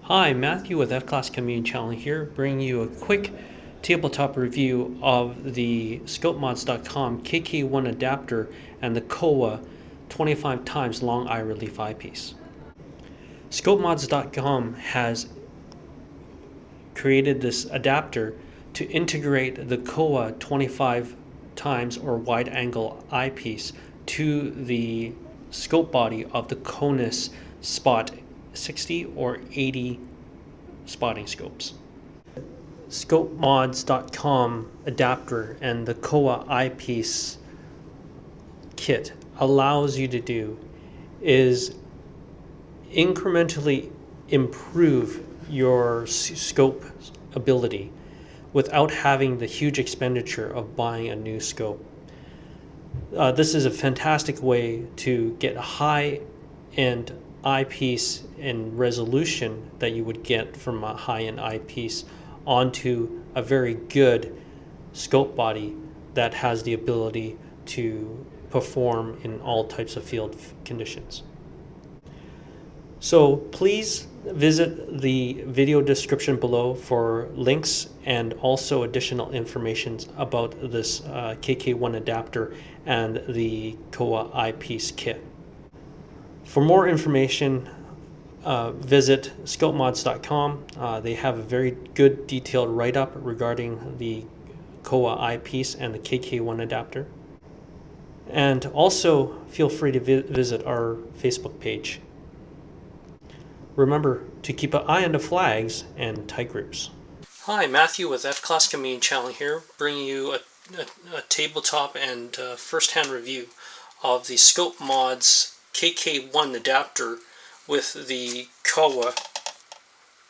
Hi, Matthew with F-Class Community Channel here, bringing you a quick tabletop review of the ScopeMods.com KK1 adapter and the Kowa 25 times long eye relief eyepiece. ScopeMods.com has created this adapter to integrate the Kowa 25 times or wide angle eyepiece to the scope body of the Konus Spot 60 or 80 spotting scopes. ScopeMods.com adapter and the Kowa eyepiece kit allows you to do is incrementally improve your scope ability without having the huge expenditure of buying a new scope. This is a fantastic way to get a high-end eyepiece and resolution that you would get from a high-end eyepiece onto a very good scope body that has the ability to perform in all types of field conditions. So please visit the video description below for links and also additional information about this KK1 adapter and the Kowa eyepiece kit. For more information, visit scopemods.com. They have a very good detailed write-up regarding the Kowa eyepiece and the KK1 adapter. And also feel free to visit our Facebook page. Remember to keep an eye on the flags and tight groups. Hi, Matthew with F-Class Community Channel here, bringing you a tabletop and first-hand review of the ScopeMods KK1 adapter with the Kowa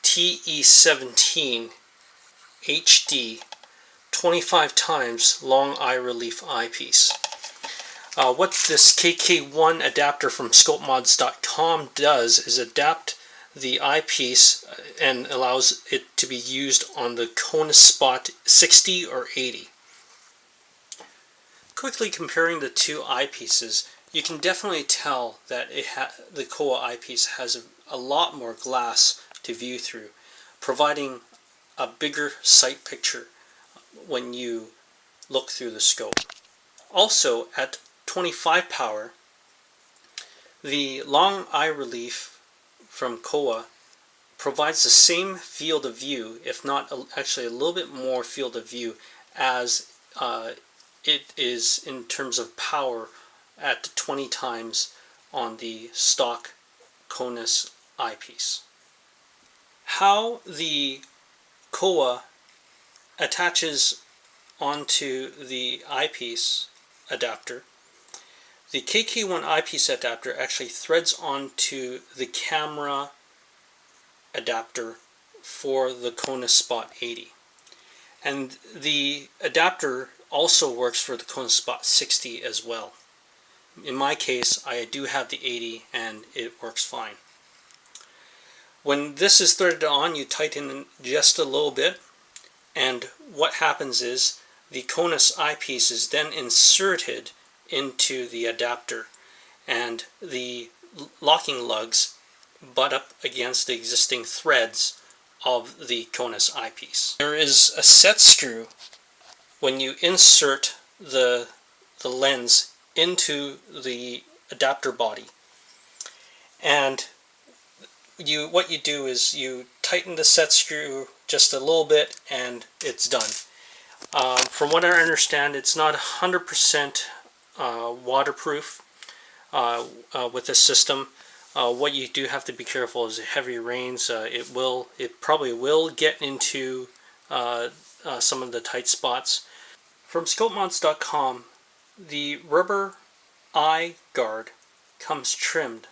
TE-14WX HD 25 times long eye relief eyepiece. What this KK1 adapter from ScopeMods.com does is adapt the eyepiece and allows it to be used on the Konuspot 60 or 80. Quickly comparing the two eyepieces, you can definitely tell that the Kowa eyepiece has a lot more glass to view through, providing a bigger sight picture when you look through the scope. Also, at 25 power, the long eye relief from Kowa provides the same field of view, if not actually a little bit more field of view, as it is in terms of power at 20 times on the stock Konus eyepiece. How the Kowa attaches onto the eyepiece adapter. The KK1 eyepiece adapter actually threads onto the camera adapter for the Konuspot 80. And the adapter also works for the Konuspot 60 as well. In my case, I do have the 80 and it works fine. When this is threaded on, you tighten just a little bit, and what happens is the Konus eyepiece is then inserted into the adapter, and the locking lugs butt up against the existing threads of the Konus eyepiece. There is a set screw when you insert the lens into the adapter body, and what you do is you tighten the set screw just a little bit and it's done. From what I understand, it's not 100% waterproof with this system. What you do have to be careful is heavy rains. It probably will get into some of the tight spots. From ScopeMods.com, the rubber eye guard comes trimmed.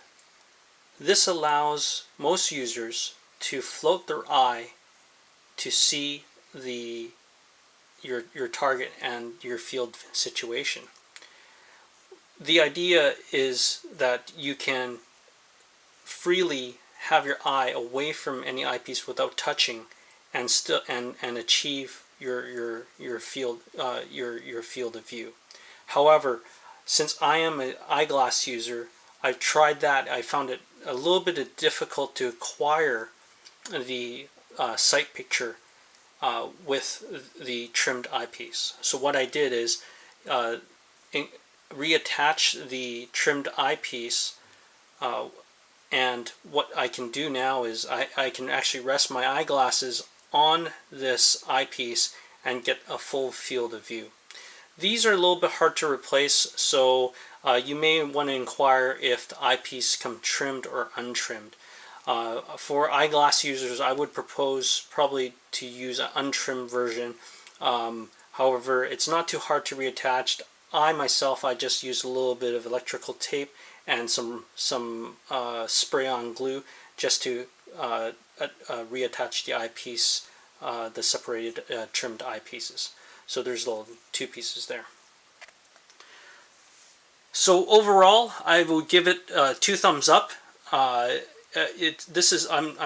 This allows most users to float their eye to see your target and your field situation. The idea is that you can freely have your eye away from any eyepiece without touching, and still and achieve your field of view. However, since I am an eyeglass user, I tried that. I found it a little bit difficult to acquire sight picture with the trimmed eyepiece. So what I did is reattach the trimmed eyepiece, and what I can do now is I can actually rest my eyeglasses on this eyepiece and get a full field of view. These are a little bit hard to replace, so you may want to inquire if the eyepiece come trimmed or untrimmed. For eyeglass users, I would propose probably to use an untrimmed version. However, it's not too hard to reattach. I just used a little bit of electrical tape and some spray-on glue just to reattach the eyepiece, the separated trimmed eyepieces. So there's little two pieces there. So overall, I will give it 2 thumbs up. I'm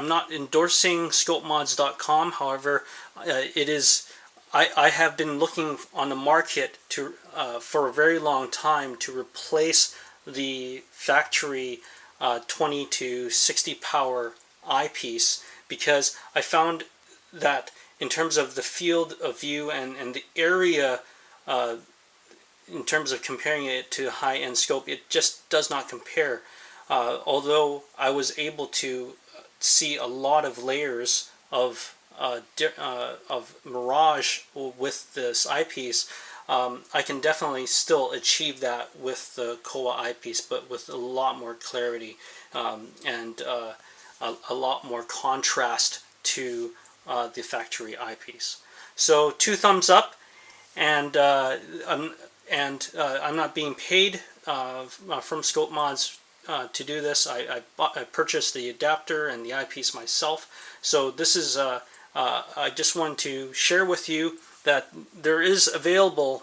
not endorsing scopemods.com. However, I have been looking on the market for a very long time to replace the factory 20 to 60 power eyepiece, because I found that in terms of the field of view and the area, in terms of comparing it to high-end scope, it just does not compare. Although I was able to see a lot of layers of mirage with this eyepiece, I can definitely still achieve that with the Kowa eyepiece, but with a lot more clarity and a lot more contrast to the factory eyepiece. So 2 thumbs up, and I'm not being paid from Scope Mods to do this. I purchased the adapter and the eyepiece myself. So this is I just wanted to share with you that there is available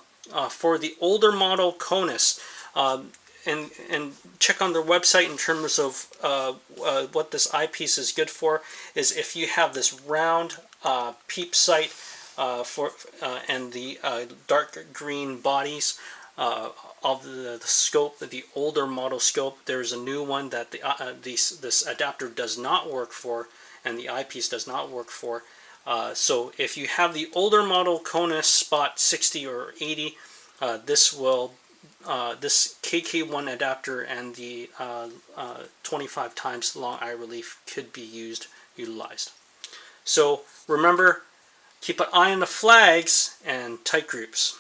for the older model Konus, and check on their website in terms of what this eyepiece is good for. Is if you have this round peep sight and the dark green bodies of the scope, the older model scope. There's a new one that this adapter does not work for, and the eyepiece does not work for. So if you have the older model Konus Spot 60 or 80, this KK1 adapter and the 25 times long eye relief could be utilized. So remember, keep an eye on the flags and tight groups.